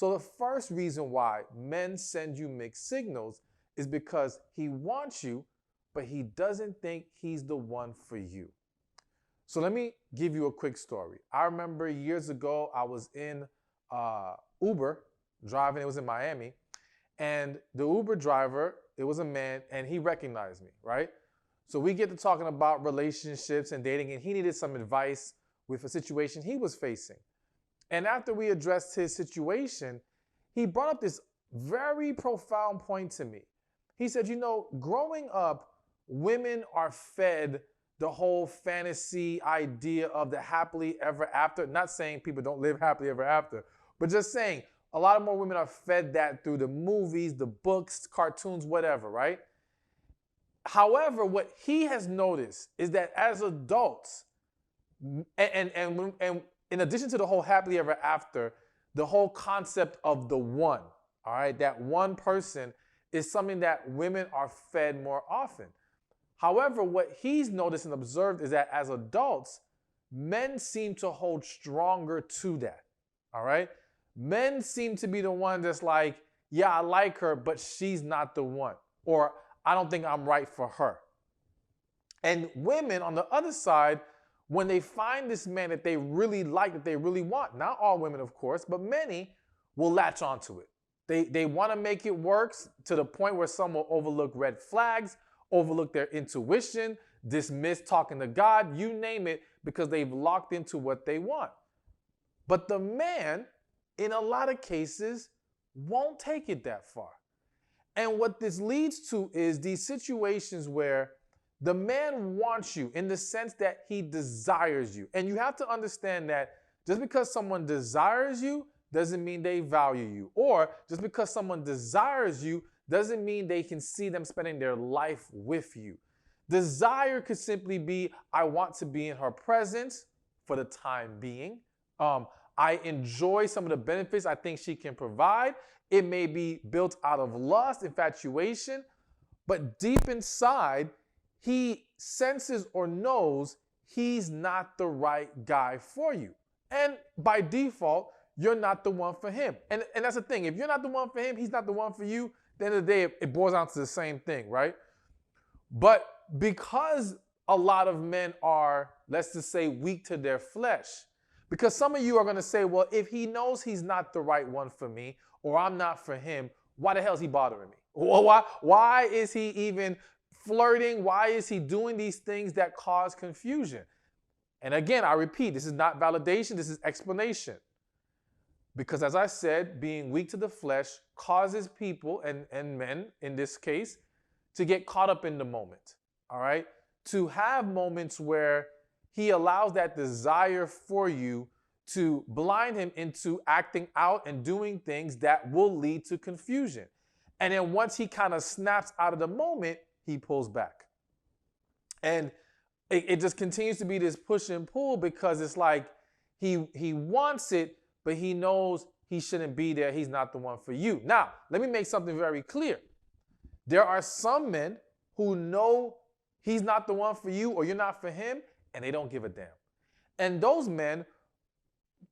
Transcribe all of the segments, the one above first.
So the first reason why men send you mixed signals is because he wants you, but he doesn't think he's the one for you. So let me give you a quick story. I remember years ago, I was in Uber driving. It was in Miami. And the Uber driver, it was a man, and he recognized me, right? So we get to talking about relationships and dating, and he needed some advice with a situation he was facing. And after we addressed his situation, he brought up this very profound point to me. He said, you know, growing up, women are fed the whole fantasy idea of the happily ever after. Not saying people don't live happily ever after, but just saying a lot more women are fed that through the movies, the books, cartoons, whatever, right? However, what he has noticed is that as adults, and in addition to the whole happily ever after, the whole concept of the one, all right, that one person is something that women are fed more often. However, what he's noticed and observed is that as adults, men seem to hold stronger to that, all right? Men seem to be the one that's like, yeah, I like her, but she's not the one. Or I don't think I'm right for her. And women on the other side, when they find this man that they really like, that they really want, not all women, of course, but many will latch onto it. They want to make it work to the point where some will overlook red flags, overlook their intuition, dismiss talking to God, you name it, because they've locked into what they want. But the man, in a lot of cases, won't take it that far. And what this leads to is these situations where the man wants you in the sense that he desires you. And you have to understand that just because someone desires you doesn't mean they value you. Or just because someone desires you doesn't mean they can see them spending their life with you. Desire could simply be, I want to be in her presence for the time being. I enjoy some of the benefits I think she can provide. It may be built out of lust, infatuation, but deep inside, he senses or knows he's not the right guy for you. And by default, you're not the one for him. And that's the thing. If you're not the one for him, he's not the one for you, at the end of the day, it boils down to the same thing, right? But because a lot of men are, let's just say, weak to their flesh, because some of you are going to say, well, if he knows he's not the right one for me, or I'm not for him, why the hell is he bothering me? Why is he even flirting? Why is he doing these things that cause confusion? And again, I repeat, this is not validation, this is explanation. Because as I said, being weak to the flesh causes people, and men in this case, to get caught up in the moment, all right? To have moments where he allows that desire for you to blind him into acting out and doing things that will lead to confusion. And then once he kind of snaps out of the moment, he pulls back. And it just continues to be this push and pull because it's like he wants it, but he knows he shouldn't be there. He's not the one for you. Now, let me make something very clear. There are some men who know he's not the one for you or you're not for him, and they don't give a damn. And those men,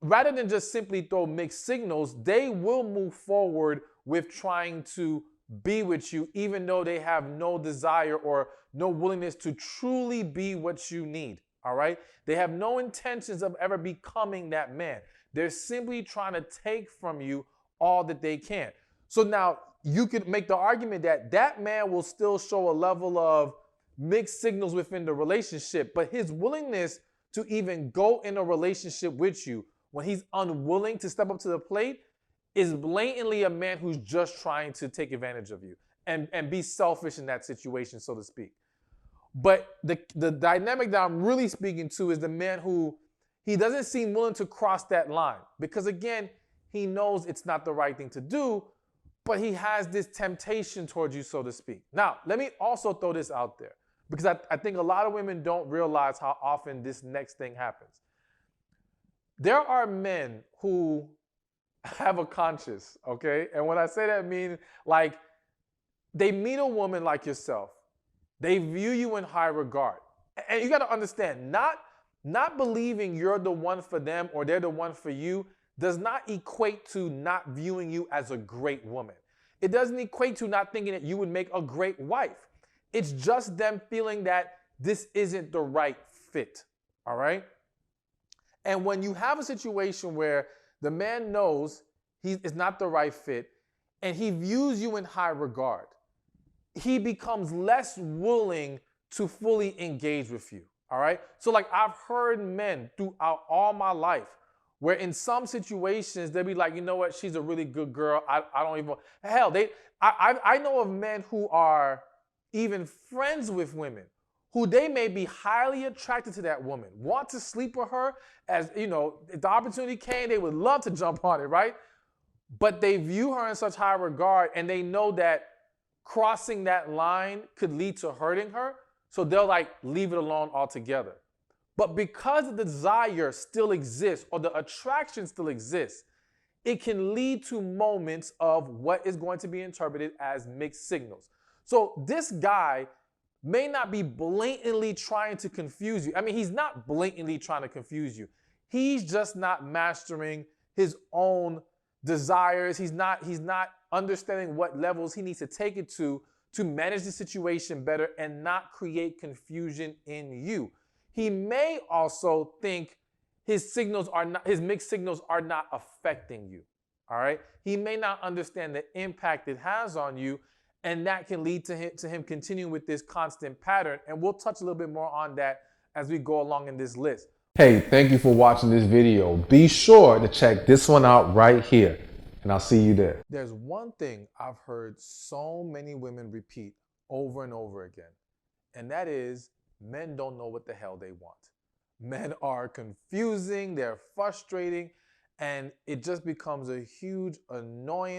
rather than just simply throw mixed signals, they will move forward with trying to be with you, even though they have no desire or no willingness to truly be what you need, all right? They have no intentions of ever becoming that man. They're simply trying to take from you all that they can. So now you could make the argument that that man will still show a level of mixed signals within the relationship, but his willingness to even go in a relationship with you when he's unwilling to step up to the plate is blatantly a man who's just trying to take advantage of you and be selfish in that situation, so to speak. But the dynamic that I'm really speaking to is the man who he doesn't seem willing to cross that line because, again, he knows it's not the right thing to do, but he has this temptation towards you, so to speak. Now, let me also throw this out there because I think a lot of women don't realize how often this next thing happens. There are men who have a conscience, okay? And when I say that, I mean like they meet a woman like yourself. They view you in high regard. And you got to understand, not believing you're the one for them or they're the one for you does not equate to not viewing you as a great woman. It doesn't equate to not thinking that you would make a great wife. It's just them feeling that this isn't the right fit, all right? And when you have a situation where the man knows he is not the right fit and he views you in high regard, he becomes less willing to fully engage with you, all right? So like I've heard men throughout all my life where in some situations they'll be like, you know what, she's a really good girl. I don't even, hell, I know of men who are even friends with women who they may be highly attracted to that woman, want to sleep with her, as you know, if the opportunity came, they would love to jump on it, right? But they view her in such high regard and they know that crossing that line could lead to hurting her, so they'll like leave it alone altogether. But because the desire still exists or the attraction still exists, it can lead to moments of what is going to be interpreted as mixed signals. So this guy may not be blatantly trying to confuse you. I mean, he's not blatantly trying to confuse you. He's just not mastering his own desires. He's not understanding what levels he needs to take it to manage the situation better and not create confusion in you. He may also think his mixed signals are not affecting you. All right? He may not understand the impact it has on you, and that can lead to him continuing with this constant pattern. And we'll touch a little bit more on that as we go along in this list. Hey, thank you for watching this video. Be sure to check this one out right here, and I'll see you there. There's one thing I've heard so many women repeat over and over again, and that is men don't know what the hell they want. Men are confusing, they're frustrating, and it just becomes a huge annoyance.